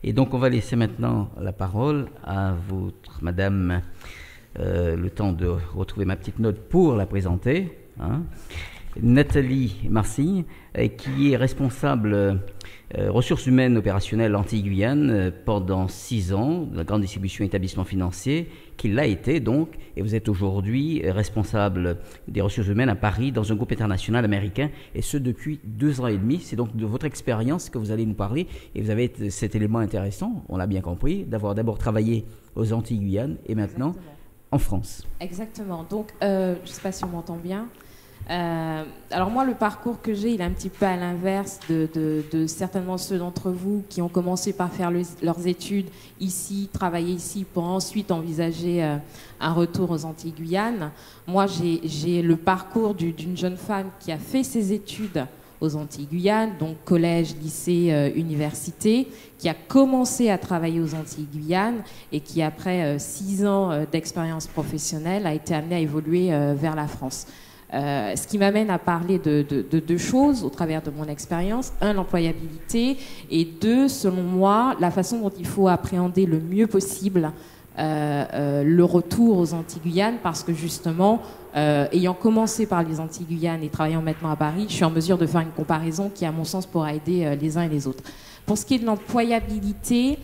Et donc, on va laisser maintenant la parole à madame, le temps de retrouver ma petite note pour la présenter, hein. Nathalie Marsigne, qui est responsable ressources humaines opérationnelles Antilles-Guyane pendant 6 ans, de la grande distribution établissement financier, qui l'a été donc, et vous êtes aujourd'hui responsable des ressources humaines à Paris dans un groupe international américain, et ce depuis 2 ans et demi. C'est donc de votre expérience que vous allez nous parler, et vous avez cet élément intéressant, on l'a bien compris, d'avoir d'abord travaillé aux Antilles-Guyane et maintenant en France. Exactement. Donc, je ne sais pas si on m'entend bien. Alors moi, le parcours que j'ai, il est un petit peu à l'inverse de certainement ceux d'entre vous qui ont commencé par faire leurs études ici, travailler ici, pour ensuite envisager un retour aux Antilles-Guyane. Moi, j'ai le parcours d'une jeune femme qui a fait ses études aux Antilles-Guyane, donc collège, lycée, université, qui a commencé à travailler aux Antilles-Guyane et qui, après 6 ans d'expérience professionnelle, a été amenée à évoluer vers la France. Ce qui m'amène à parler de 2 choses au travers de mon expérience. 1, l'employabilité, et 2, selon moi, la façon dont il faut appréhender le mieux possible le retour aux Antilles-Guyane, parce que justement, ayant commencé par les Antilles-Guyane et travaillant maintenant à Paris, je suis en mesure de faire une comparaison qui, à mon sens, pourra aider les uns et les autres. Pour ce qui est de l'employabilité,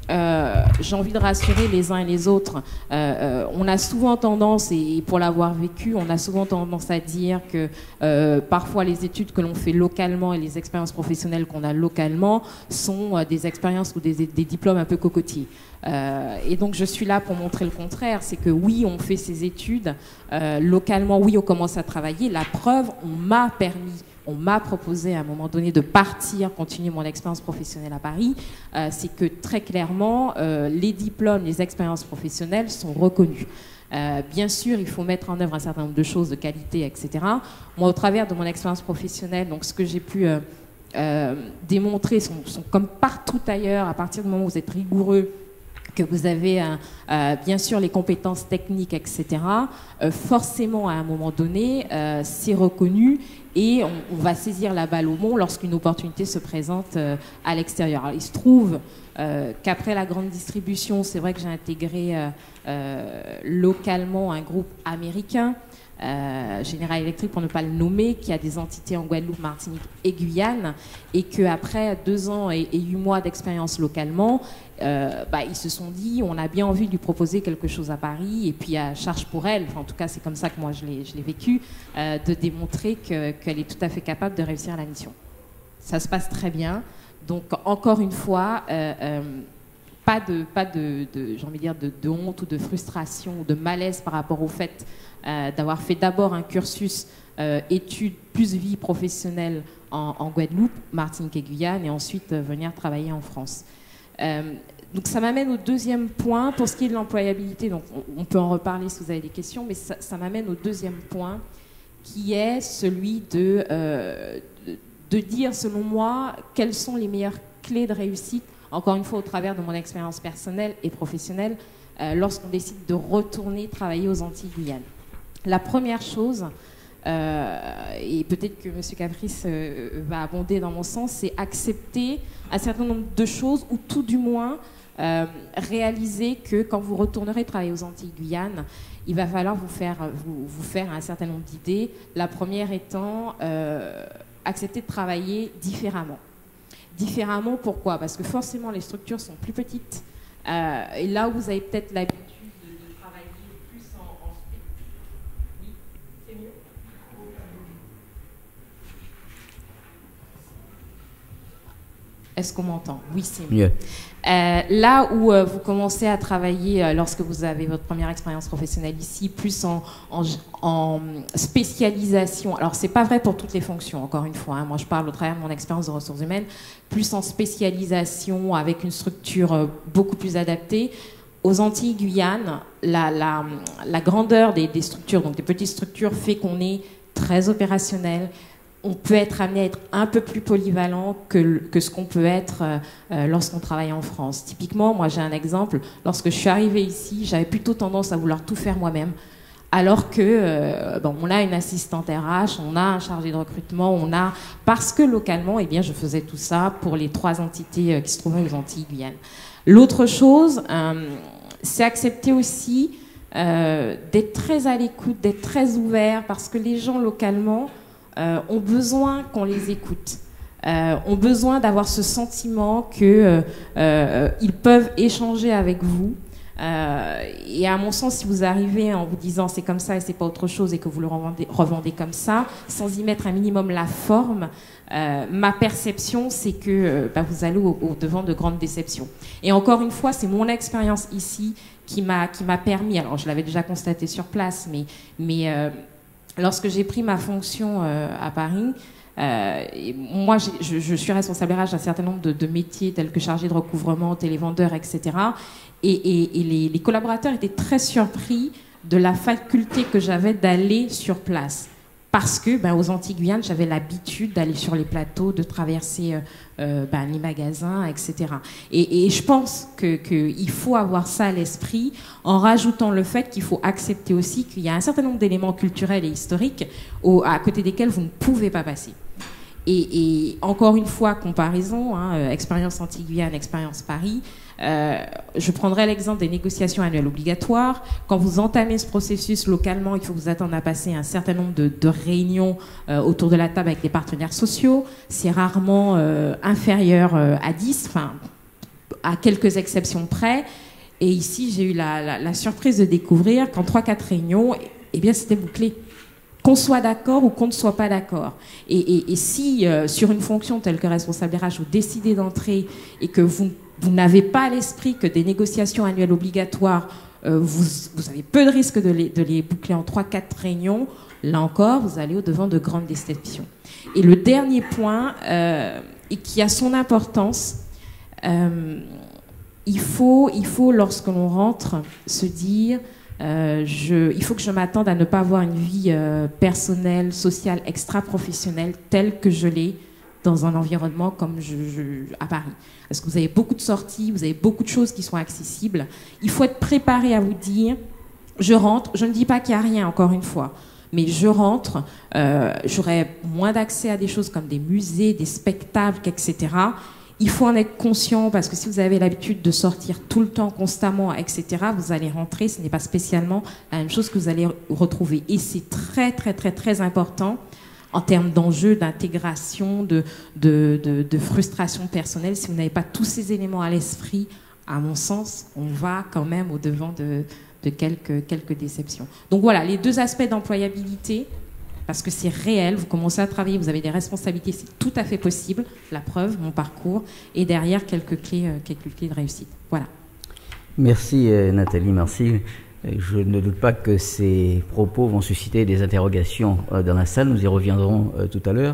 j'ai envie de rassurer les uns et les autres. On a souvent tendance, et pour l'avoir vécu, on a souvent tendance à dire que parfois les études que l'on fait localement et les expériences professionnelles qu'on a localement sont des expériences ou des diplômes un peu cocotiers. Et donc je suis là pour montrer le contraire. C'est que oui, on fait ces études localement, oui, on commence à travailler. La preuve, on m'a proposé à un moment donné de partir, continuer mon expérience professionnelle à Paris. C'est que très clairement, les diplômes, les expériences professionnelles sont reconnus. Bien sûr, il faut mettre en œuvre un certain nombre de choses de qualité, etc. Moi, au travers de mon expérience professionnelle, donc ce que j'ai pu démontrer sont comme partout ailleurs, à partir du moment où vous êtes rigoureux, que vous avez bien sûr les compétences techniques, etc., forcément à un moment donné, c'est reconnu et on va saisir la balle au bond lorsqu'une opportunité se présente à l'extérieur. Alors, il se trouve qu'après la grande distribution, c'est vrai que j'ai intégré localement un groupe américain, General Electric pour ne pas le nommer, qui a des entités en Guadeloupe, Martinique et Guyane, et qu'après 2 ans et 8 mois d'expérience localement, ils se sont dit, on a bien envie de lui proposer quelque chose à Paris, et puis à charge pour elle, enfin, en tout cas c'est comme ça que moi je l'ai vécu, de démontrer qu'elle est tout à fait capable de réussir la mission. Ça se passe très bien. Donc encore une fois, pas de j'ai envie de dire de honte ou de frustration ou de malaise par rapport au fait d'avoir fait d'abord un cursus études plus vie professionnelle en Guadeloupe, Martinique et Guyane, et ensuite venir travailler en France. Donc ça m'amène au 2e point. Pour ce qui est de l'employabilité, donc on peut en reparler si vous avez des questions, mais ça m'amène au 2e point, qui est celui de dire, selon moi, quelles sont les meilleures clés de réussite, encore une fois au travers de mon expérience personnelle et professionnelle, lorsqu'on décide de retourner travailler aux Antilles-Guyane. La première chose, et peut-être que M. Caprice va abonder dans mon sens, c'est accepter un certain nombre de choses, ou tout du moins réaliser que quand vous retournerez travailler aux Antilles-Guyane, il va falloir vous faire un certain nombre d'idées. La première étant accepter de travailler différemment. Différemment, pourquoi? Parce que forcément, les structures sont plus petites. Et là où vous avez peut-être l'habitude de travailler plus en oui, c'est mieux. Est-ce qu'on m'entend? Oui, c'est mieux. Là où vous commencez à travailler lorsque vous avez votre première expérience professionnelle ici, plus en spécialisation. Alors, c'est pas vrai pour toutes les fonctions, encore une fois. Moi, je parle au travers de mon expérience de ressources humaines, plus en spécialisation avec une structure beaucoup plus adaptée. Aux Antilles-Guyane, la grandeur des structures, donc des petites structures, fait qu'on est très opérationnel. On peut être amené à être un peu plus polyvalent que ce qu'on peut être lorsqu'on travaille en France. Typiquement, moi j'ai un exemple, lorsque je suis arrivée ici, j'avais plutôt tendance à vouloir tout faire moi-même, alors que bon, on a une assistante RH, on a un chargé de recrutement, parce que localement, eh bien, je faisais tout ça pour les 3 entités qui se trouvaient aux Antilles-Guyane. L'autre chose, c'est accepter aussi d'être très à l'écoute, d'être très ouvert, parce que les gens localement ont besoin qu'on les écoute. Ont besoin d'avoir ce sentiment qu'ils peuvent échanger avec vous. Et à mon sens, si vous arrivez en vous disant c'est comme ça et c'est pas autre chose et que vous le revendez comme ça, sans y mettre un minimum la forme, ma perception, c'est que vous allez au devant de grandes déceptions. Et encore une fois, c'est mon expérience ici qui m'a permis, alors je l'avais déjà constaté sur place, mais lorsque j'ai pris ma fonction à Paris, moi, je suis responsable RH d'un certain nombre de métiers tels que chargé de recouvrement, télévendeur, etc. Et les collaborateurs étaient très surpris de la faculté que j'avais d'aller sur place. Parce que aux Antilles-Guyane, j'avais l'habitude d'aller sur les plateaux, de traverser les magasins, etc. Et je pense qu'il faut avoir ça à l'esprit, en rajoutant le fait qu'il faut accepter aussi qu'il y a un certain nombre d'éléments culturels et historiques à côté desquels vous ne pouvez pas passer. Et encore une fois, comparaison, expérience Antilles-Guyane, expérience Paris. Je prendrai l'exemple des négociations annuelles obligatoires. Quand vous entamez ce processus localement, il faut vous attendre à passer un certain nombre de réunions autour de la table avec les partenaires sociaux. C'est rarement inférieur à 10, à quelques exceptions près. Et ici, j'ai eu la surprise de découvrir qu'en 3-4 réunions, eh bien, c'était bouclé. Qu'on soit d'accord ou qu'on ne soit pas d'accord. Et si, sur une fonction telle que responsable RH, vous décidez d'entrer et que vous n'avez pas à l'esprit que des négociations annuelles obligatoires, vous avez peu de risques de les boucler en 3-4 réunions, là encore, vous allez au-devant de grandes déceptions. Et le dernier point, et qui a son importance, il faut lorsque l'on rentre, se dire... il faut que je m'attende à ne pas avoir une vie personnelle, sociale, extra-professionnelle telle que je l'ai dans un environnement comme à Paris. Parce que vous avez beaucoup de sorties, vous avez beaucoup de choses qui sont accessibles. Il faut être préparé à vous dire, je rentre, je ne dis pas qu'il n'y a rien, encore une fois, mais je rentre, j'aurai moins d'accès à des choses comme des musées, des spectacles, etc. Il faut en être conscient parce que si vous avez l'habitude de sortir tout le temps, constamment, etc., vous allez rentrer, ce n'est pas spécialement la même chose que vous allez retrouver. Et c'est très, très, très, très important en termes d'enjeux, d'intégration, de frustration personnelle. Si vous n'avez pas tous ces éléments à l'esprit, à mon sens, on va quand même au-devant de quelques déceptions. Donc voilà, les 2 aspects d'employabilité, parce que c'est réel, vous commencez à travailler, vous avez des responsabilités, c'est tout à fait possible, la preuve, mon parcours, et derrière quelques clés de réussite. Voilà. Merci Nathalie, merci. Je ne doute pas que ces propos vont susciter des interrogations dans la salle, nous y reviendrons tout à l'heure.